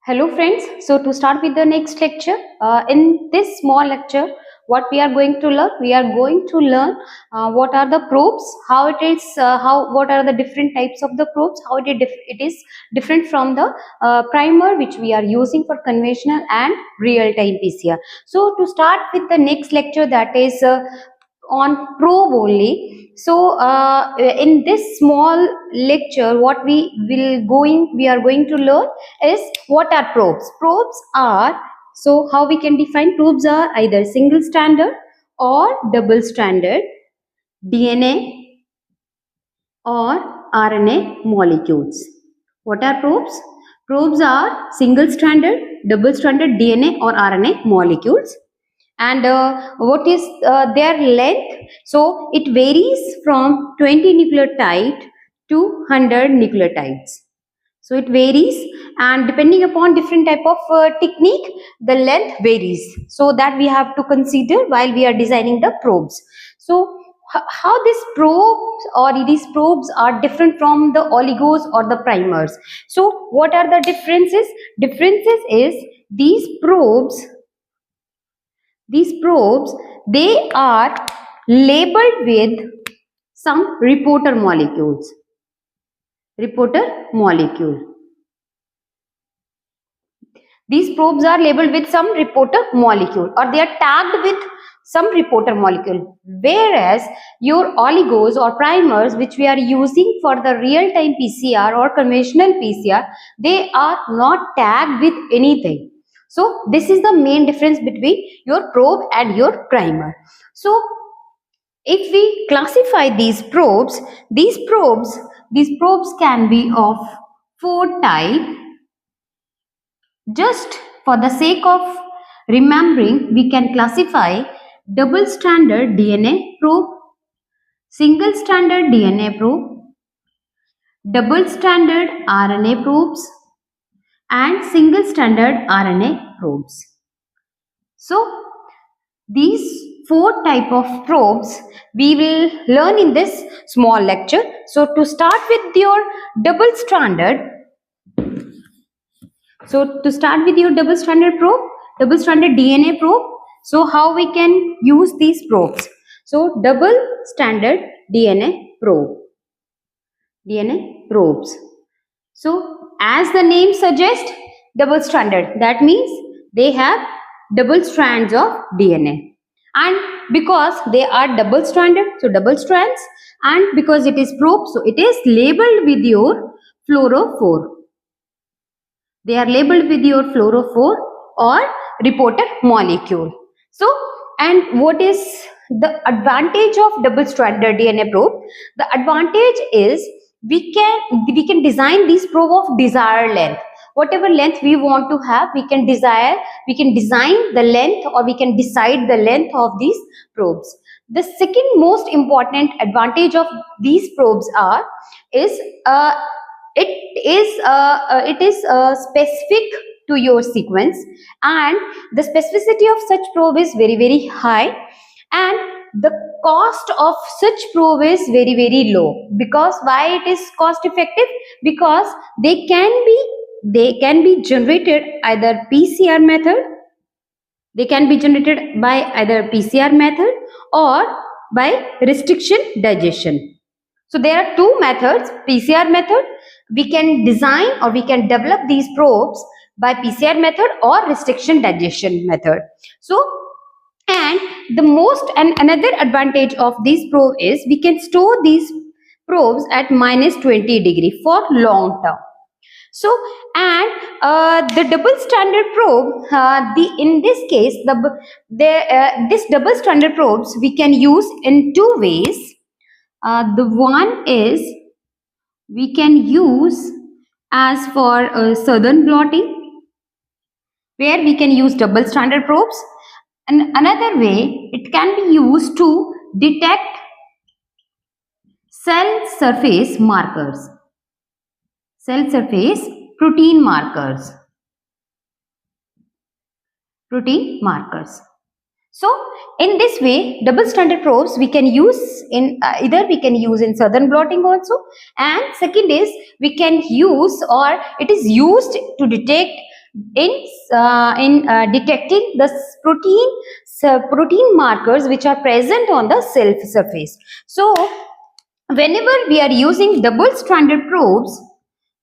Hello friends, so to start with the next lecture, in this small lecture, what we are going to learn? We are going to learn what are the probes, how it is, what are the different types of the probes, how it is different from the primer which we are using for conventional and real-time PCR. So to start with the next lecture, that is on probe only. So in this small lecture, what we are going to learn is what are probes. Probes are, so how we can define probes are either single stranded or double stranded DNA or RNA molecules. What are probes? Probes are single stranded, double stranded DNA or RNA molecules. And what is their length? So it varies from 20 nucleotide to 100 nucleotides. So it varies, and depending upon different type of technique, the length varies. So that we have to consider while we are designing the probes. So how these probes are different from the oligos or the primers. So what are the differences? Differences is these probes, they are labeled with some reporter molecules. These probes are labeled with some reporter molecule, or they are tagged with some reporter molecule. Whereas your oligos or primers, which we are using for the real-time PCR or conventional PCR, they are not tagged with anything. So this is the main difference between your probe and your primer. So if we classify these probes can be of 4 types. Just for the sake of remembering, we can classify double stranded DNA probe, single stranded DNA probe, double stranded RNA probes, and single stranded RNA probes. So these 4 type of probes we will learn in this small lecture. So to start with your double stranded probe, double stranded DNA probe. So how we can use these probes? So double stranded DNA probes. So as the name suggests, double stranded, that means they have double strands of DNA. And because they are double stranded, so double strands, and because it is probe, so it is labeled with your fluorophore. They are labeled with your fluorophore or reporter molecule. So, and what is the advantage of double stranded DNA probe? The advantage is we can design this probe of desired length. Whatever length we want to have, we can design the length, or we can decide the length of these probes. The second most important advantage of these probes is it is specific to your sequence, and the specificity of such probe is very, very high, and the cost of such probe is very, very low. Because why it is cost effective? Because they can be generated either PCR method. They can be generated by either PCR method or by restriction digestion. So there are 2 methods. PCR method, we can design or we can develop these probes by PCR method or restriction digestion method. So, and another advantage of this probe is we can store these probes at -20° for long term. So, and the double stranded probe, in this case, this double stranded probes we can use in 2 ways. The one is we can use as for southern blotting, where we can use double stranded probes, and another way it can be used to detect cell surface protein markers. So in this way, double stranded probes we can use in either we can use in southern blotting also, and second is we can use, or it is used to detect in detecting the protein markers which are present on the cell surface. So whenever we are using double stranded probes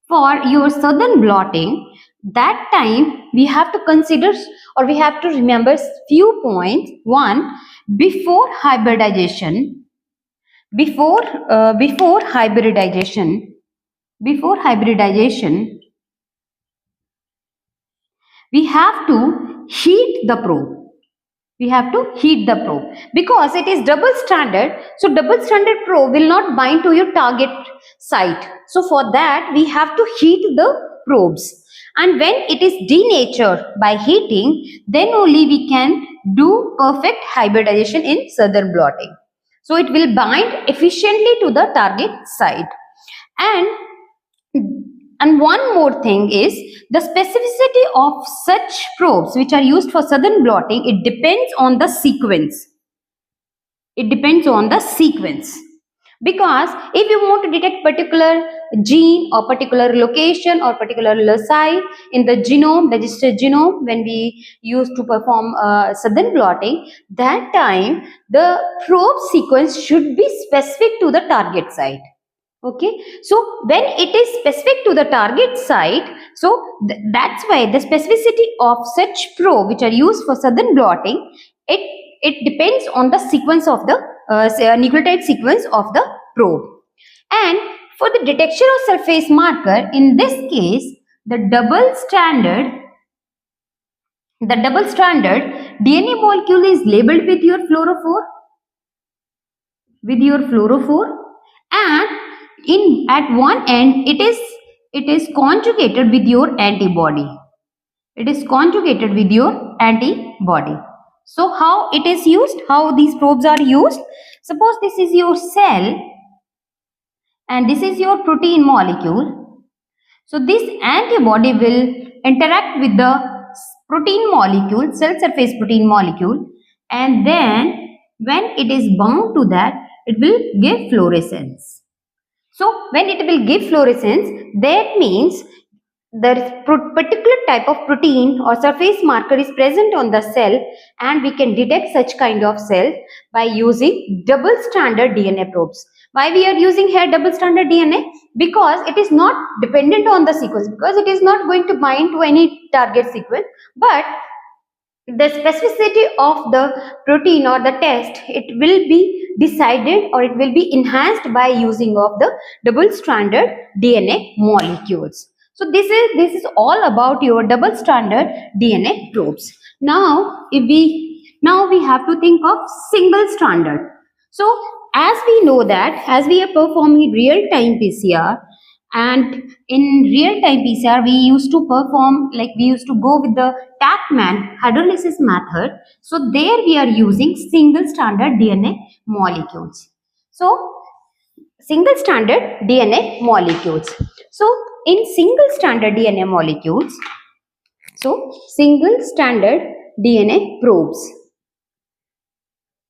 for your southern blotting, that time we have to consider, or we have to remember few points. One, before hybridization, before hybridization, we have to heat the probe. We have to heat the probe because it is double stranded. So double stranded probe will not bind to your target site. So for that we have to heat the probes. And when it is denatured by heating, then only we can do perfect hybridization in southern blotting. So it will bind efficiently to the target site. And one more thing is the specificity of such probes which are used for southern blotting. It depends on the sequence. It depends on the sequence. Because if you want to detect particular gene or particular location or particular loci in the genome, registered genome, when we used to perform southern blotting, that time the probe sequence should be specific to the target site. Okay, so when it is specific to the target site, so that's why the specificity of such probe which are used for southern blotting, it depends on the sequence of the nucleotide sequence of the probe. And for the detection of surface marker, in this case the double stranded DNA molecule is labeled with your fluorophore, and at one end it is conjugated with your antibody. So how it is used, how these probes are used? Suppose this is your cell and this is your protein molecule. So this antibody will interact with the protein molecule, cell surface protein molecule, and then when it is bound to that, it will give fluorescence. So when it will give fluorescence, that means there is particular type of protein or surface marker is present on the cell, and we can detect such kind of cell by using double stranded DNA probes. Why we are using here double stranded DNA? Because it is not dependent on the sequence, because it is not going to bind to any target sequence, but the specificity of the protein or the test, it will be decided or it will be enhanced by using of the double stranded DNA molecules. So this is all about your double stranded DNA probes. Now we have to think of single stranded. So as we know that as we are performing real time PCR, and in real time PCR we used to perform, like we used to go with the Tacman hydrolysis method. So there we are using single stranded DNA molecules. So single stranded DNA molecules. So in single stranded DNA molecules, so single stranded DNA probes.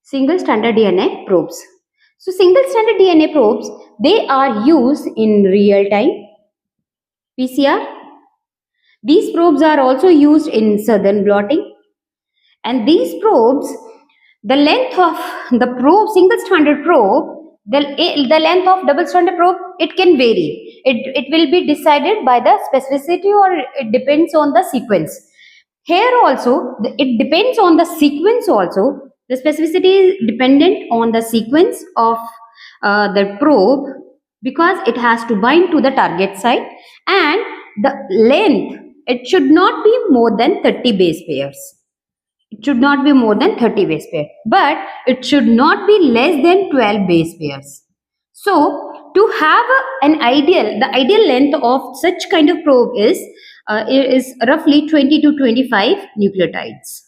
So single stranded DNA probes, they are used in real time PCR. These probes are also used in southern blotting. And these probes, the length of the probe, single stranded probe, the length of double stranded probe, it can vary. It will be decided by the specificity, or it depends on the sequence. Here also, it depends on the sequence also. The specificity is dependent on the sequence of the probe, because it has to bind to the target site, and the length, it should not be more than 30 base pairs. It should not be more than 30 base pairs, but it should not be less than 12 base pairs. So to have the ideal length of such kind of probe is roughly 20 to 25 nucleotides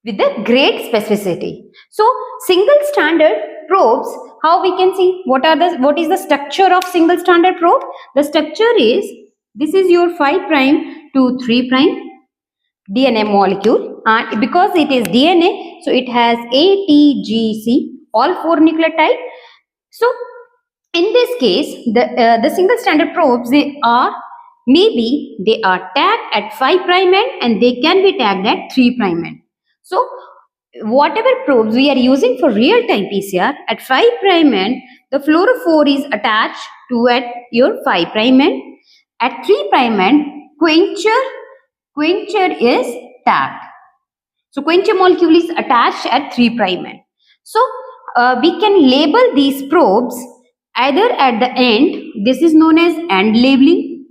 with a great specificity. So single stranded probes, how we can see what is the structure of single stranded probe? The structure is, this is your 5' to 3' DNA molecule, and because it is DNA, so it has A, T, G, C, all 4 nucleotides. So in this case, the single stranded probes, they are maybe they are tagged at 5' end and they can be tagged at 3' end. So whatever probes we are using for real-time PCR at 5' end, the fluorophore is attached to at your 5' end. At 3' end, quencher is tagged. So quencher molecule is attached at 3' end. So we can label these probes either at the end. This is known as end labeling.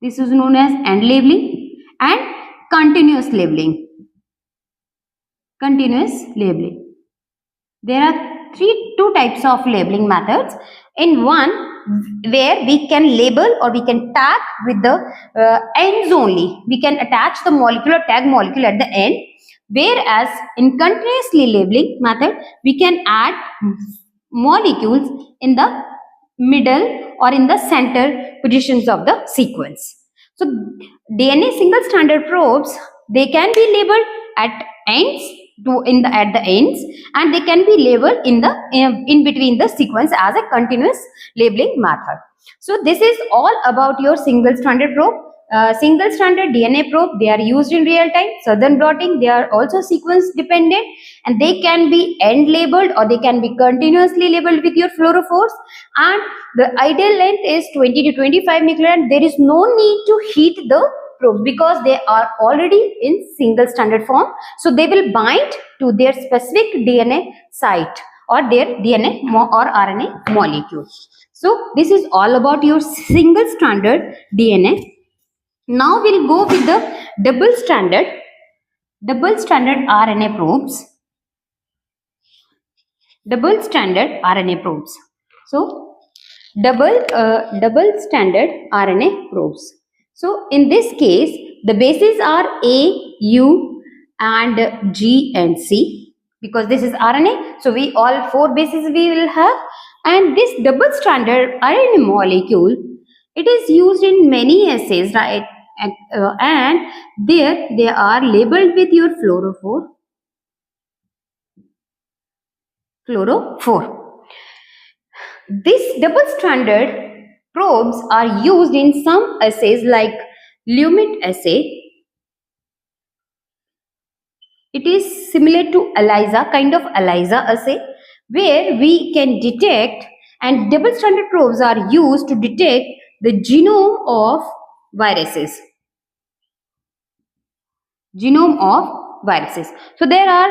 This is known as end labeling and continuous labeling. Continuous labeling. There are two types of labeling methods. In one, where we can label or we can tag with the ends only. We can attach the molecule or tag molecule at the end. Whereas in continuously labeling method, we can add molecules in the middle or in the center positions of the sequence. So DNA single stranded probes, they can be labeled at ends at the ends, and they can be labeled in between the sequence as a continuous labeling method. So this is all about your single stranded probe. Single stranded DNA probe, they are used in real time. Southern blotting, they are also sequence dependent, and they can be end labeled or they can be continuously labeled with your fluorophores, and the ideal length is 20 to 25 nucleon. There is no need to heat the probes because they are already in single stranded form, so they will bind to their specific DNA site or their DNA or RNA molecule. So this is all about your single stranded DNA. Now we'll go with the double stranded RNA probes. Double stranded RNA probes. So double stranded RNA probes. So in this case, the bases are A, U and G and C, because this is RNA. So we all 4 bases we will have, and this double stranded RNA molecule, it is used in many assays, right? And there they are labeled with your fluorophore. This double stranded probes are used in some assays like Lumit assay. It is similar to ELISA, kind of ELISA assay, where we can detect, and double stranded probes are used to detect the genome of viruses. So there are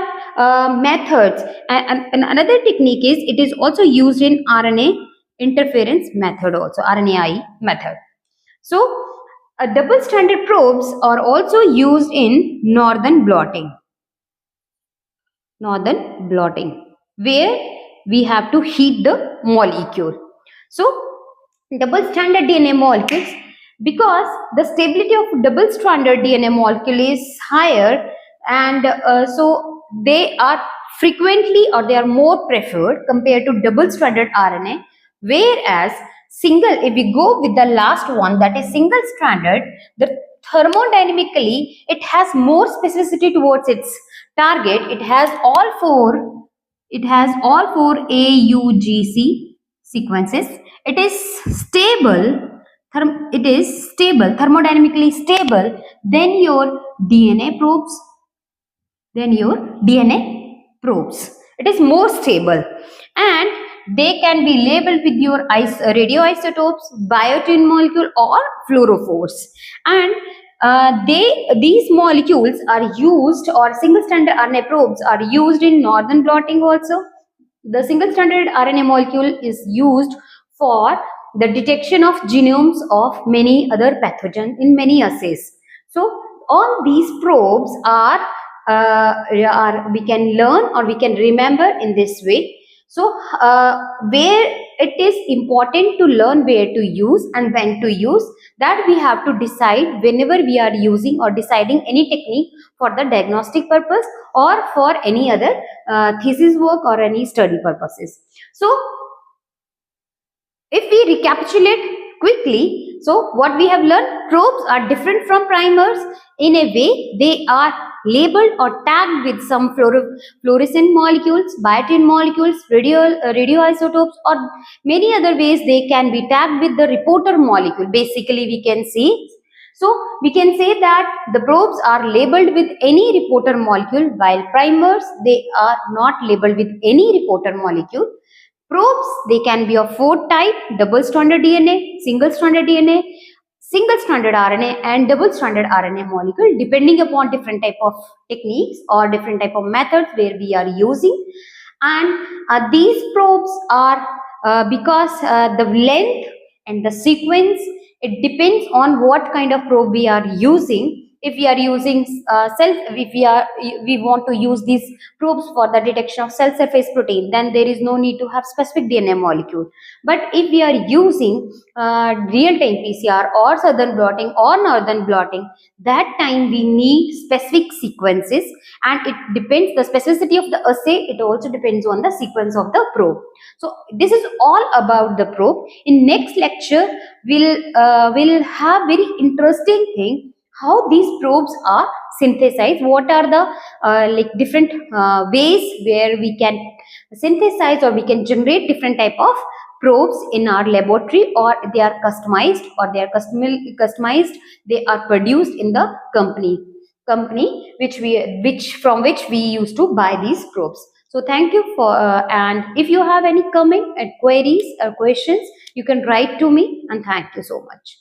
methods, and another technique is it is also used in RNA interference method, also RNAi method. So double stranded probes are also used in northern blotting, where we have to heat the molecule. So double stranded DNA molecules, because the stability of double stranded DNA molecule is higher, and so they are frequently, or they are more preferred compared to double stranded RNA. Whereas if we go with the last one, that is single stranded, the thermodynamically it has more specificity towards its target. It has all four AUGC sequences. It is stable, thermodynamically stable than your DNA probes. It is more stable, and they can be labeled with your radioisotopes, biotin molecule or fluorophores. And these molecules are used, or single stranded RNA probes are used in northern blotting also. The single stranded RNA molecule is used for the detection of genomes of many other pathogens in many assays. So all these probes are we can learn or we can remember in this way. So where it is important to learn where to use and when to use, that we have to decide whenever we are using or deciding any technique for the diagnostic purpose or for any other thesis work or any study purposes. So if we recapitulate quickly, so what we have learned, probes are different from primers in a way. They are labeled or tagged with some fluorescent molecules, biotin molecules, radioisotopes, or many other ways they can be tagged with the reporter molecule. Basically, we can see. So we can say that the probes are labeled with any reporter molecule, while primers, they are not labeled with any reporter molecule. Probes, they can be of four type: double-stranded DNA, single-stranded DNA, single-stranded RNA, and double-stranded RNA molecule, depending upon different type of techniques or different type of methods where we are using. And these probes are because the length and the sequence, it depends on what kind of probe we are using. If we are using we want to use these probes for the detection of cell surface protein, then there is no need to have specific DNA molecule. But if we are using real-time PCR or southern blotting or northern blotting, that time we need specific sequences, and it depends, the specificity of the assay, it also depends on the sequence of the probe. So this is all about the probe. In next lecture, we'll have very interesting thing, how these probes are synthesized, what are the like different ways where we can synthesize or we can generate different type of probes in our laboratory, or they are customized, or they are customized, they are produced in the company which we used to buy these probes. So thank you for and if you have any comment and queries or questions, you can write to me, and thank you so much.